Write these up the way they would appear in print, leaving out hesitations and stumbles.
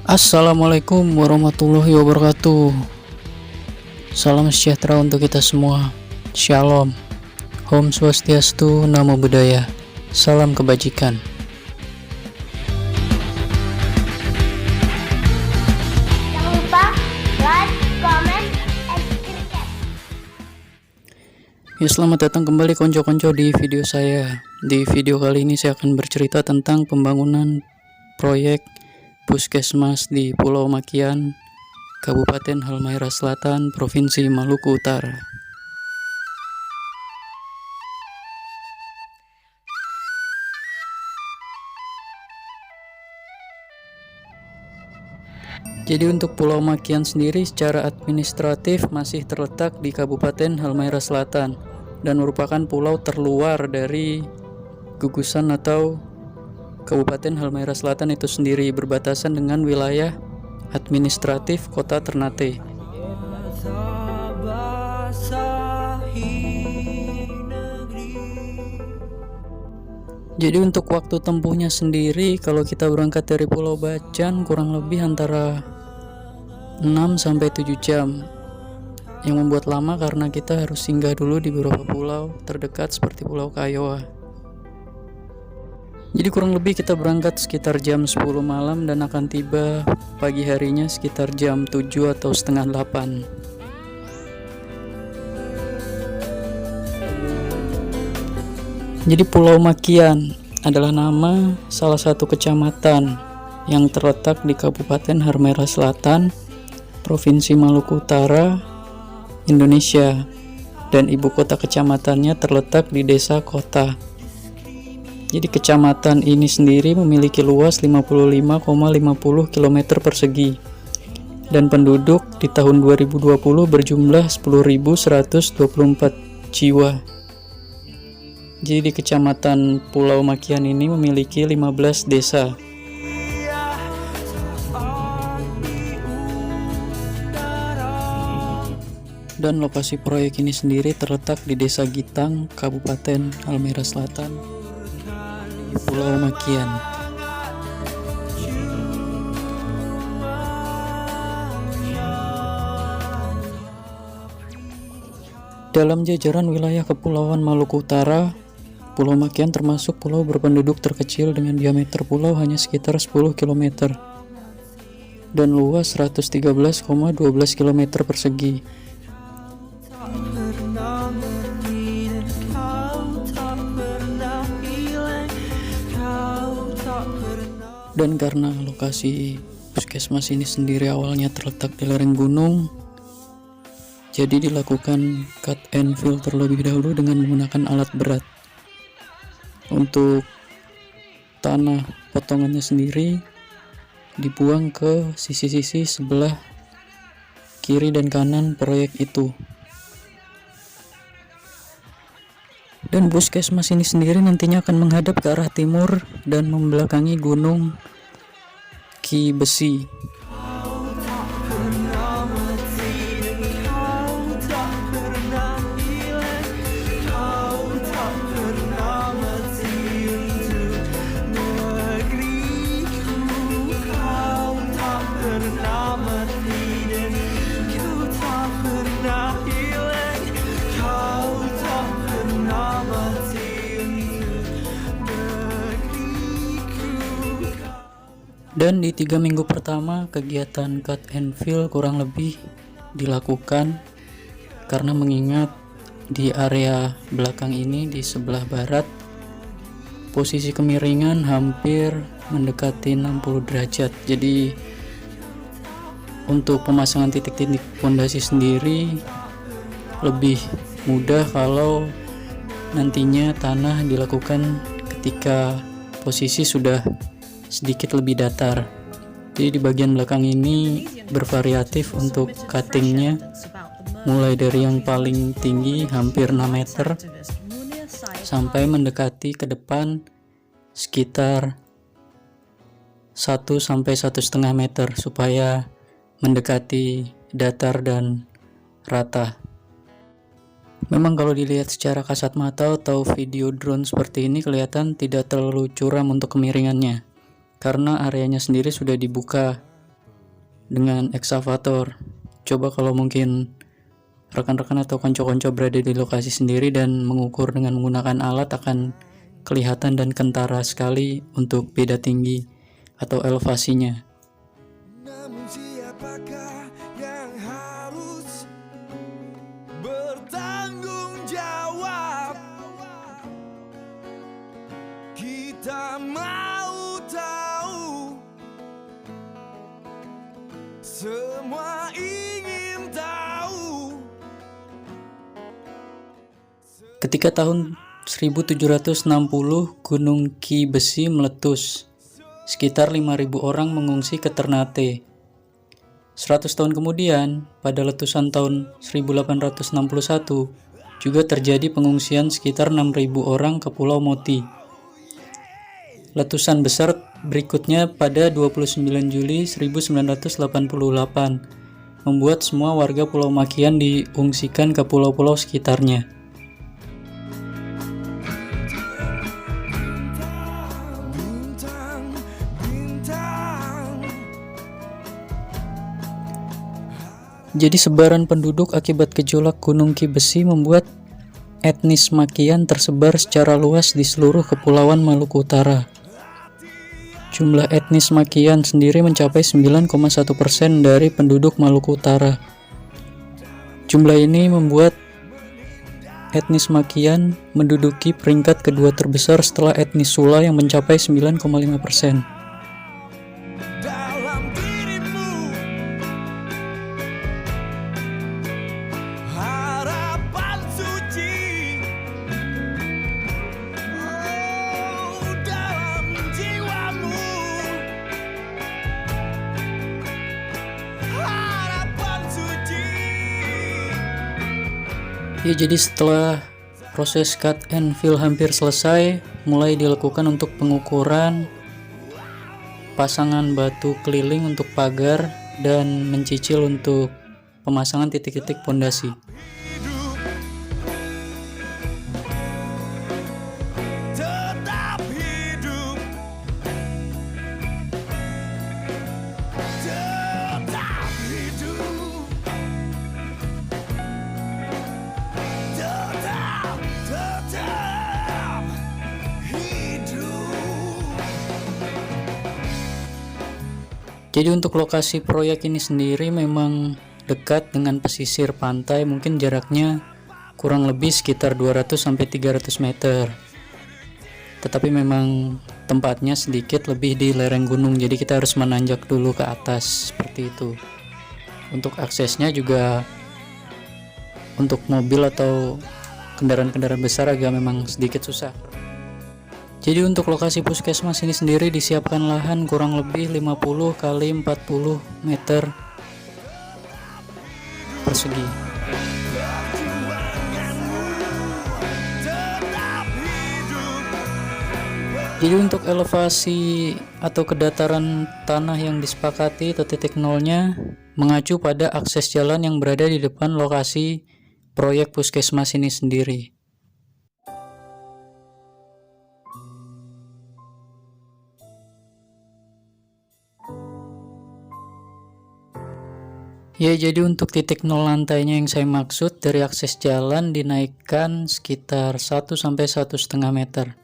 Assalamualaikum warahmatullahi wabarakatuh. Salam sejahtera untuk kita semua. Shalom. Om Swastiastu, Namo Buddhaya. Salam kebajikan. Jangan lupa like, comment, and subscribe. Ya, selamat datang kembali konco-konco di video saya. Di video kali ini saya akan bercerita tentang pembangunan proyek Puskesmas di Pulau Makian, Kabupaten Halmahera Selatan, Provinsi Maluku Utara. Jadi untuk Pulau Makian sendiri secara administratif masih terletak di Kabupaten Halmahera Selatan dan merupakan pulau terluar dari gugusan atau Kabupaten Halmahera Selatan itu sendiri, berbatasan dengan wilayah administratif Kota Ternate. Jadi untuk waktu tempuhnya sendiri, kalau kita berangkat dari Pulau Bacan kurang lebih antara 6-7 jam, yang membuat lama karena kita harus singgah dulu di beberapa pulau terdekat seperti Pulau Kayoa. Jadi kurang lebih kita berangkat sekitar jam 10 malam dan akan tiba pagi harinya sekitar jam 7 atau setengah 8. Jadi Pulau Makian adalah nama salah satu kecamatan yang terletak di Kabupaten Halmahera Selatan, Provinsi Maluku Utara, Indonesia, dan ibu kota kecamatannya terletak di Desa Kota. Jadi kecamatan ini sendiri memiliki luas 55,50 km persegi dan penduduk di tahun 2020 berjumlah 10.124 jiwa. Jadi di kecamatan Pulau Makian ini memiliki 15 desa. Dan lokasi proyek ini sendiri terletak di Desa Gitang, Kabupaten Halmahera Selatan, Pulau Makian. Dalam jajaran wilayah Kepulauan Maluku Utara, Pulau Makian termasuk pulau berpenduduk terkecil dengan diameter pulau hanya sekitar 10 km dan luas 113,12 km persegi. Dan karena lokasi puskesmas ini sendiri awalnya terletak di lereng gunung, jadi dilakukan cut and fill terlebih dahulu dengan menggunakan alat berat. Untuk tanah potongannya sendiri dibuang ke sisi-sisi sebelah kiri dan kanan proyek itu. Dan puskesmas ini sendiri nantinya akan menghadap ke arah timur dan membelakangi gunung Ki Besi. Dan di 3 minggu pertama kegiatan cut and fill kurang lebih dilakukan karena mengingat di area belakang ini di sebelah barat posisi kemiringan hampir mendekati 60 derajat. Jadi untuk pemasangan titik-titik fondasi sendiri lebih mudah kalau nantinya tanah dilakukan ketika posisi sudah sedikit lebih datar. Jadi di bagian belakang ini bervariatif untuk cuttingnya, mulai dari yang paling tinggi hampir 6 meter sampai mendekati ke depan sekitar 1-1,5 meter supaya mendekati datar dan rata. Memang kalau dilihat secara kasat mata atau video drone seperti ini kelihatan tidak terlalu curam untuk kemiringannya, karena areanya sendiri sudah dibuka dengan ekskavator. Coba kalau mungkin rekan-rekan atau konco-konco berada di lokasi sendiri dan mengukur dengan menggunakan alat, akan kelihatan dan kentara sekali untuk beda tinggi atau elevasinya. Namun siapakah yang harus bertanggung jawab? Kita mau tahu, semua ingin tahu. Ketika tahun 1760 Gunung Ki Besi meletus, sekitar 5.000 orang mengungsi ke Ternate. 100 tahun kemudian, pada letusan tahun 1861, juga terjadi pengungsian sekitar 6.000 orang ke Pulau Moti. Letusan besar berikutnya pada 29 Juli 1988 membuat semua warga Pulau Makian diungsikan ke pulau-pulau sekitarnya. Jadi sebaran penduduk akibat gejolak Gunung Ki Besi membuat etnis Makian tersebar secara luas di seluruh Kepulauan Maluku Utara. Jumlah etnis Makian sendiri mencapai 9,1% dari penduduk Maluku Utara. Jumlah ini membuat etnis Makian menduduki peringkat kedua terbesar setelah etnis Sula yang mencapai 9,5%. Dalam dirimu harapan suci, oh, dalam jiwamu harapan suci. Ya, jadi setelah proses cut and fill hampir selesai, mulai dilakukan untuk pengukuran, pasangan batu keliling untuk pagar, dan mencicil untuk pemasangan titik-titik pondasi. Tetap hidup, tetap hidup, tetap hidup. Jadi untuk lokasi proyek ini sendiri memang dekat dengan pesisir pantai, mungkin jaraknya kurang lebih sekitar 200-300 meter. Tetapi memang tempatnya sedikit lebih di lereng gunung, jadi kita harus menanjak dulu ke atas seperti itu. Untuk aksesnya juga untuk mobil atau kendaraan-kendaraan besar agak memang sedikit susah. Jadi untuk lokasi puskesmas ini sendiri disiapkan lahan kurang lebih 50 kali 40 meter persegi. Jadi untuk elevasi atau kedataran tanah yang disepakati atau titik nolnya mengacu pada akses jalan yang berada di depan lokasi proyek puskesmas ini sendiri. Ya, jadi untuk titik nol lantainya yang saya maksud, dari akses jalan dinaikkan sekitar 1-1,5 meter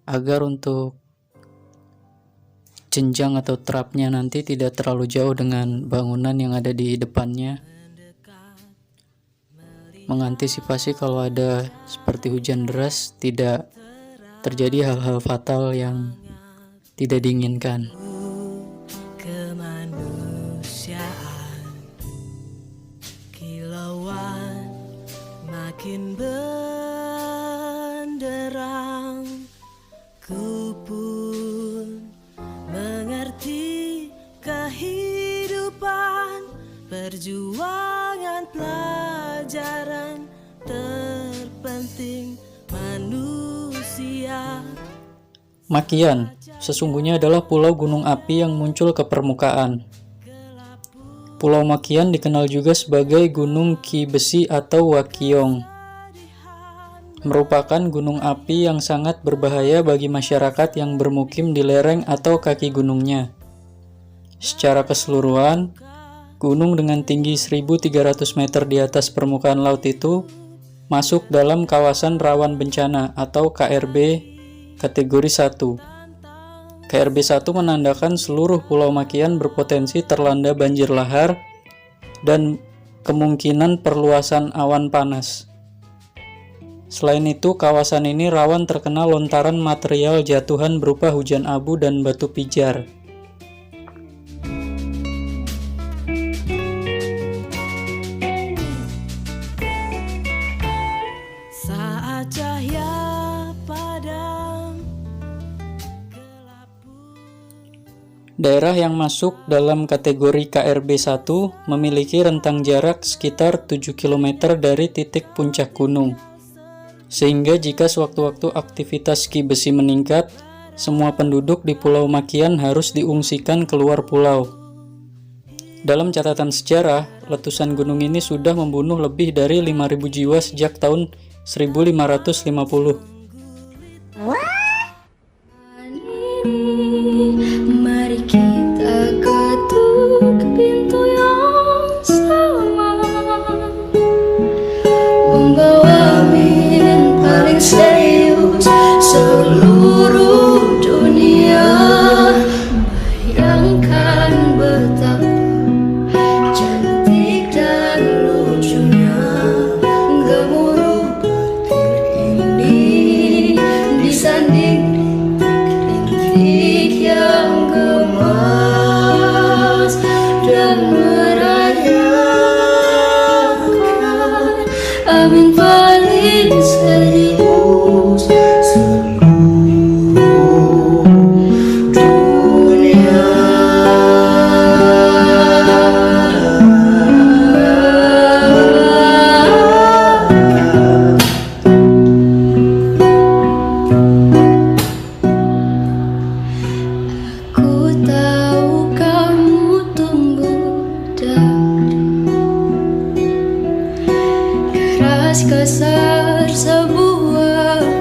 agar untuk jenjang atau trapnya nanti tidak terlalu jauh dengan bangunan yang ada di depannya, mengantisipasi kalau ada seperti hujan deras tidak terjadi hal-hal fatal yang tidak diinginkan. Kilauan makin benderang, ku pun mengerti kehidupan, perjuangan pelajaran terpenting manusia. Makian sesungguhnya adalah pulau gunung api yang muncul ke permukaan. Pulau Makian dikenal juga sebagai Gunung Ki Besi atau Wakyong. merupakan gunung api yang sangat berbahaya bagi masyarakat yang bermukim di lereng atau kaki gunungnya. Secara keseluruhan, gunung dengan tinggi 1.300 meter di atas permukaan laut itu masuk dalam kawasan rawan bencana atau KRB kategori 1. KRB 1 menandakan seluruh Pulau Makian berpotensi terlanda banjir lahar dan kemungkinan perluasan awan panas. Selain itu, kawasan ini rawan terkena lontaran material jatuhan berupa hujan abu dan batu pijar. Saat cahaya padam. Daerah yang masuk dalam kategori KRB 1 memiliki rentang jarak sekitar 7 km dari titik puncak gunung. Sehingga jika sewaktu-waktu aktivitas ski besi meningkat, semua penduduk di Pulau Makian harus diungsikan keluar pulau. Dalam catatan sejarah, letusan gunung ini sudah membunuh lebih dari 5.000 jiwa sejak tahun 1550. Mari kita ketuk pintu yang sama, membawa min paling serius seluruh dunia. Bayangkan betapa cantik dan lucunya gemuruh petir ini disanding yang gemas dan merayakan amin paling serius seluruh dunia. Ku tahu kamu tumbuh dan keras kasar sebuah